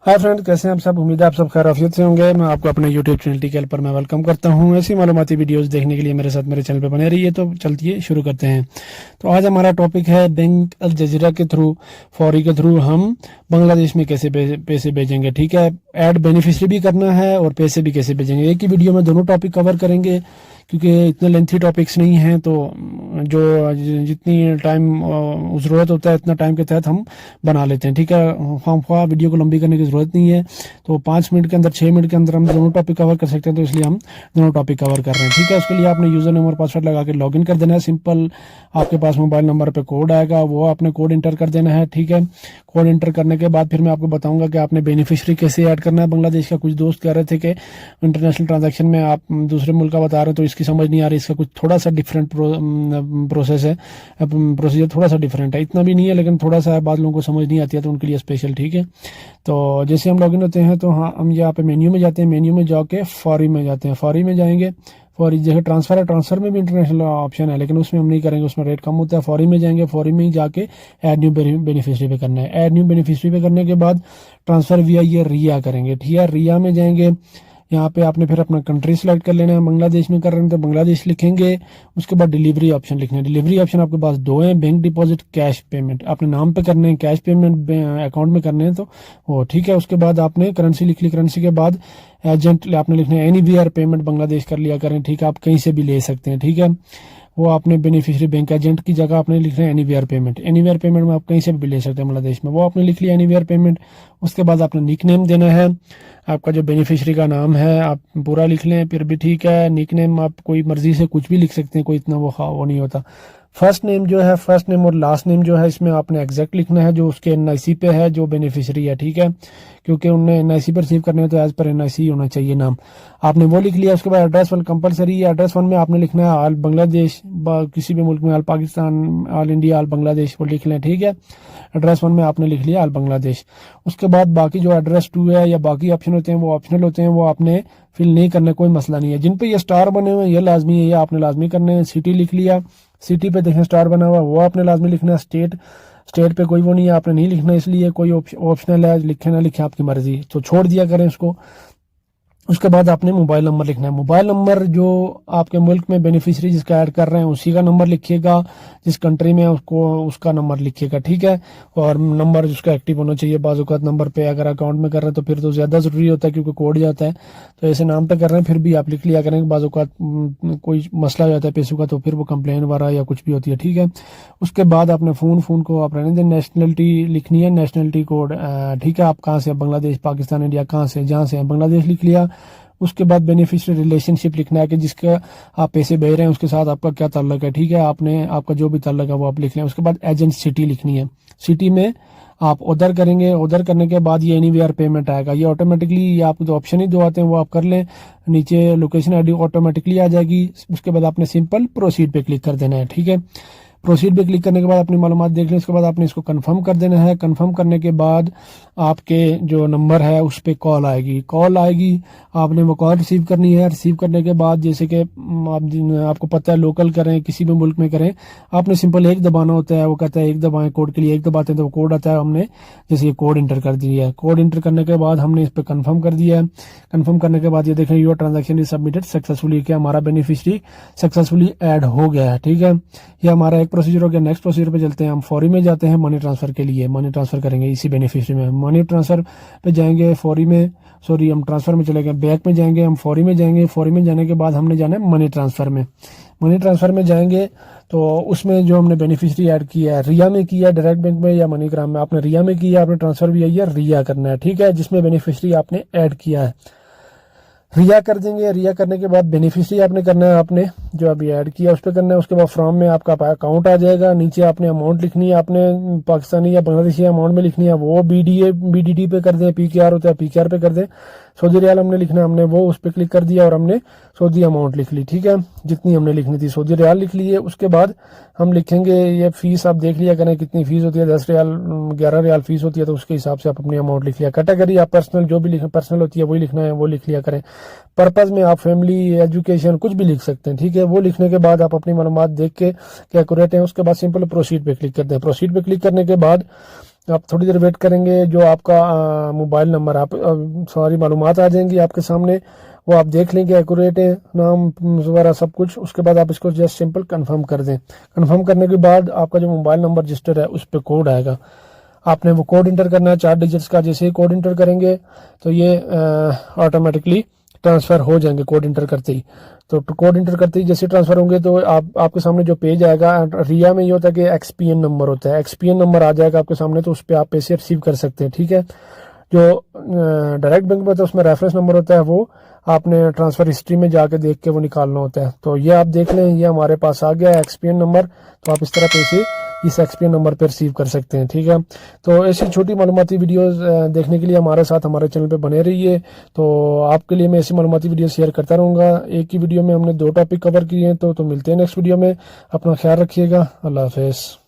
Hi friend, कैसे हैं आप सब। उम्मीद है आप सब खैर आफियत से होंगे। मैं आपको अपने यूट्यूब चैनल टीकेएल पर मैं वेलकम करता हूं। ऐसी मालूमाती वीडियोस देखने के लिए मेरे साथ मेरे चैनल पे बने रहिए। तो चलती शुरू करते हैं। तो आज हमारा टॉपिक है बैंक अल जजीरा के थ्रू, फौरी के थ्रू हम बांग्लादेश में कैसे पैसे भेजेंगे। ठीक है, ऐड बेनिफिशियरी भी करना है और पैसे भी कैसे भेजेंगे। एक ही वीडियो में दोनों टॉपिक कवर करेंगे क्योंकि इतने लेंथी टॉपिक्स नहीं हैं। तो जो जितनी टाइम ज़रूरत होता है इतना टाइम के तहत हम बना लेते हैं। ठीक है, खामख्वाह वीडियो को लंबी करने की ज़रूरत नहीं है। तो 5 मिनट के अंदर 6 मिनट के अंदर हम दोनों टॉपिक कवर कर सकते हैं, तो इसलिए हम दोनों टॉपिक कवर कर रहे हैं। ठीक है, उसके लिए आपने यूज़र नेम और पासवर्ड लगा के लॉगिन कर देना है। सिंपल आपके पास मोबाइल नंबर पे कोड आएगा, वो आपने कोड इंटर कर देना है। ठीक है, कोड इंटर करने के बाद फिर मैं आपको बताऊंगा कि आपने बेनिफिशियरी कैसे ऐड करना है बांग्लादेश का। कुछ दोस्त कह रहे थे कि इंटरनेशनल ट्रांजैक्शन में आप दूसरे मुल्क का बता रहे हैं तो इसकी समझ नहीं आ रही। इसका कुछ थोड़ा सा डिफरेंट प्रोसेस है, प्रोसीजर थोड़ा सा डिफरेंट है। इतना भी नहीं है लेकिन थोड़ा सा है, बाद लोगों को समझ नहीं आती है तो उनके लिए स्पेशल। ठीक है, तो जैसे हम लॉगिन होते हैं तो हाँ, हम यहाँ पे मेन्यू में जाते हैं। मेन्यू में जाके फौरी में जाते हैं। फौरी में जाएंगे, फौरी जैसे ट्रांसफर है, ट्रांसफर में भी इंटरनेशनल ऑप्शन है लेकिन उसमें हम नहीं करेंगे, उसमें रेट कम होता है। फौरी में जाएंगे, फौरी में ही जाके ऐड न्यू बेनिफिशियरी पे करना है। ऐड न्यू बेनिफिशियरी पे करने के बाद ट्रांसफर विया ये रिया करेंगे। ठीक है, रिया में जाएंगे, यहाँ पे आपने फिर अपना कंट्री सेलेक्ट कर लेना है। बांग्लादेश में कर रहे हैं तो बांग्लादेश लिखेंगे। उसके बाद डिलीवरी ऑप्शन लिखना है। डिलीवरी ऑप्शन आपके पास दो हैं, बैंक डिपॉजिट, कैश पेमेंट। अपने नाम पे करने हैं, कैश पेमेंट अकाउंट में करने हैं तो वो ठीक है। उसके बाद आपने करेंसी लिख ली, करेंसी के बाद एजेंट आपने लिखना है। एनीवेयर पेमेंट बांग्लादेश कर लिया करें। ठीक है, आप कहीं से भी ले सकते हैं। ठीक है, वो आपने बेनिफिशियरी बैंक एजेंट की जगह आपने लिखना है एनीवेयर पेमेंट। एनीवेयर पेमेंट में आप कहीं से भी ले सकते हैं बांग्लादेश में, वो आपने लिख लिया एनीवेयर पेमेंट। उसके बाद आपने निक नेम देना है। आपका जो बेनिफिशियरी का नाम है आप पूरा लिख लें फिर भी ठीक है। निक नेम आप कोई मर्जी से कुछ भी लिख सकते हैं, कोई इतना वो नहीं होता। फर्स्ट नेम जो है, फर्स्ट नेम और लास्ट नेम जो है इसमें आपने एग्जैक्ट लिखना है जो उसके एनआईसी पे है, जो बेनिफिशियरी है। ठीक है, क्योंकि उन्हें एनआईसी पर रिसीव करने हैं तो एज पर एनआईसी होना चाहिए नाम। आपने वो लिख लिया। उसके बाद एड्रेस वन कंपलसरी है। एड्रेस वन में आपने लिखना है ऑल बांग्लादेश, किसी भी मुल्क में all Pakistan, all India, all Bangladesh वो लिख लें। ठीक है, एड्रेस वन में आपने लिख लिया ऑल बांग्लादेश। उसके बाद बाकी जो एड्रेस टू है या बाकी ऑप्शन होते हैं वो ऑप्शनल होते हैं, वो आपने फिल नहीं करने, कोई मसला नहीं है। जिन पे ये स्टार बने हुए हैं ये लाजमी है, ये आपने लाजमी करने हैं। सिटी लिख लिया, सिटी पे देखें स्टार बना हुआ, वो आपने लाजमी लिखना है। स्टेट, स्टेट पे कोई वो नहीं है, आपने नहीं लिखना, इसलिए कोई ऑप्शनल है, लिखे ना लिखे आपकी मर्जी, तो छोड़ दिया करें उसको। उसके बाद आपने मोबाइल नंबर लिखना है। मोबाइल नंबर जो आपके मुल्क में बेनिफिशियरी जिसका ऐड कर रहे हैं उसी का नंबर लिखिएगा, जिस कंट्री में उसको उसका नंबर लिखिएगा। ठीक है, और नंबर जिसका एक्टिव होना चाहिए। बाज़-औक़ात नंबर पे अगर अकाउंट में कर रहे हैं तो फिर तो ज़्यादा ज़रूरी होता है क्योंकि कोड जाता है। तो ऐसे नाम पे कर रहे हैं फिर भी आप लिख लिया करें। बाज़-औक़ात कोई मसला हो जाता है पैसों का तो फिर वो कंप्लेन वगैरह या कुछ भी होती है। ठीक है, उसके बाद आपने फ़ोन को आप रहने दें। नेशनलिटी लिखनी है, नेशनलिटी कोड। ठीक है, आप कहाँ से, बांग्लादेश, पाकिस्तान, इंडिया, कहाँ से, जहाँ से बांग्लादेश लिख लिया। उसके बाद बेनिफिशियरी रिलेशनशिप लिखना है कि जिसका आप पैसे भेज रहे हैं उसके साथ आपका क्या ताल्लुक है। ठीक है, आपने आपका जो भी ताल्लुक है वो आप लिख लें। उसके बाद एजेंट सिटी लिखनी है। सिटी में आप उधर करेंगे, उधर करने के बाद ये एनीवेयर पेमेंट आएगा। ये ऑटोमेटिकली, ये आपको जो ऑप्शन ही दो आते हैं वो आप कर लें। नीचे लोकेशन आईडी ऑटोमेटिकली आ जाएगी। उसके बाद आपने सिंपल प्रोसीड पे क्लिक कर देना है। ठीक है, प्रोसीड पे क्लिक करने के बाद अपनी मालूमात देख लें। उसके बाद आपने इसको कंफर्म कर देना है। कंफर्म करने के बाद आपके जो नंबर है उस पर कॉल आएगी। कॉल आएगी, आपने वो कॉल रिसीव करनी है। रिसीव करने के बाद जैसे कि आपको पता है लोकल करें किसी भी मुल्क में करें, आपने सिंपल एक दबाना होता है। वो कहता है एक दबाएं कोड के लिए, एक दबाते हैं तो वो कोड आता है। हमने जैसे ये कोड इंटर कर दिया है। कोड इंटर करने के बाद हमने इस पर कन्फर्म कर दिया है। कन्फर्म करने के बाद ये देखें your transaction is submitted successfully, कि हमारा बेनिफिशियरी सक्सेसफुली ऐड हो गया है। ठीक है, ये हमारा एक प्रोसीजर हो गया। नेक्स्ट प्रोसीजर पे चलते हैं। हम फौरी में जाते हैं मनी ट्रांसफर के लिए। मनी ट्रांसफर करेंगे इसी बेनिफिशियरी में। मनी ट्रांसफर पे जाएंगे, फौरी में, सॉरी हम ट्रांसफर में चले गए, बैक में जाएंगे, हम फौरी में जाएंगे। फौरी में जाने के बाद हमने जाना है मनी ट्रांसफर में। मनी ट्रांसफर में जाएंगे तो उसमें जो हमने बेनिफिशियरी ऐड किया है, रिया में किया है, डायरेक्ट बैंक में या मनीग्राम में, आपने रिया में किया, आपने ट्रांसफर भी आई है, रिया करना है। ठीक है, जिसमें बेनिफिशियरी आपने ऐड किया है रिया कर देंगे। रिया करने के बाद बेनिफिशियरी आपने करना है, आपने जो अभी ऐड किया उस पर करना है। उसके बाद फ्रॉम में आपका अकाउंट आ जाएगा। नीचे आपने अमाउंट लिखनी है, आपने पाकिस्तानी या बांग्लादेशी अमाउंट में लिखनी है, वो BDT पे कर दें। PKR होता है PKR पे कर दें। सऊदी रियाल हमने लिखना है, हमने वो उस पर क्लिक कर दिया और हमने सऊदी अमाउंट लिख ली। ठीक है, जितनी हमने लिखनी थी सऊदी रियाल लिख ली है। उसके बाद हम लिखेंगे ये फीस, आप देख लिया करें कितनी फीस होती है, 10 रियाल 11 रियाल फीस होती है, तो उसके हिसाब से आप अपनी अमाउंट लिख लिया। कैटेगरी आप पर्सनल जो भी लिखना, पर्सनल होती है वही लिखना है, वो लिख लिया करें। पर्पज में आप फैमिली, एजुकेशन कुछ भी लिख सकते हैं। ठीक है, वो लिखने के बाद आप अपनी मालूमात देख के क्या एक्यूरेट है, उसके बाद सिंपल प्रोसीड पे क्लिक करते हैं। प्रोसीड पे क्लिक करने के बाद آپ تھوڑی دیر ویٹ کریں گے، جو آپ کا موبائل نمبر آپ ساری معلومات آ جائیں گی آپ کے سامنے، وہ آپ دیکھ لیں گے ایکوریٹ ہے، نام وغیرہ سب کچھ. اس کے بعد آپ اس کو جسٹ سمپل کنفرم کر دیں. کنفرم کرنے کے بعد آپ کا جو موبائل نمبر رجسٹر ہے اس پہ کوڈ آئے گا، آپ نے وہ کوڈ انٹر کرنا ہے 4 ڈیجٹس کا. جیسے ہی کوڈ انٹر کریں گے تو یہ آٹومیٹکلی ٹرانسفر ہو جائیں گے کوڈ انٹر کرتے ہی. تو کوڈ انٹر کرتے ہی جیسے ٹرانسفر ہوں گے تو آپ کے سامنے جو پیج آئے گا، ریا میں یہ ہوتا ہے کہ ایکس پی این نمبر ہوتا ہے، ایکس پی این نمبر آ جائے گا آپ کے سامنے، تو اس پہ آپ پیسے ریسیو کر سکتے ہیں. ٹھیک ہے. جو ڈائریکٹ بینک میں ہوتا ہے اس میں ریفرنس نمبر ہوتا ہے، وہ آپ نے ٹرانسفر ہسٹری میں جا کے دیکھ کے وہ نکالنا ہوتا ہے. تو یہ آپ دیکھ لیں، یہ ہمارے پاس آ گیا ہے ایکس پی این نمبر. تو آپ اس طرح پیسے اس ایکس پی این نمبر پہ ریسیو کر سکتے ہیں. ٹھیک ہے. تو ایسی چھوٹی معلوماتی ویڈیوز دیکھنے کے لیے ہمارے ساتھ ہمارے چینل پہ بنے رہیے. تو آپ کے لیے میں ایسی معلوماتی ویڈیو شیئر کرتا رہوں گا. ایک ہی ویڈیو میں ہم نے 2 ٹاپک کور کیے ہیں. تو ملتے ہیں نیکسٹ ویڈیو میں. اپنا خیال رکھیے گا. اللہ حافظ.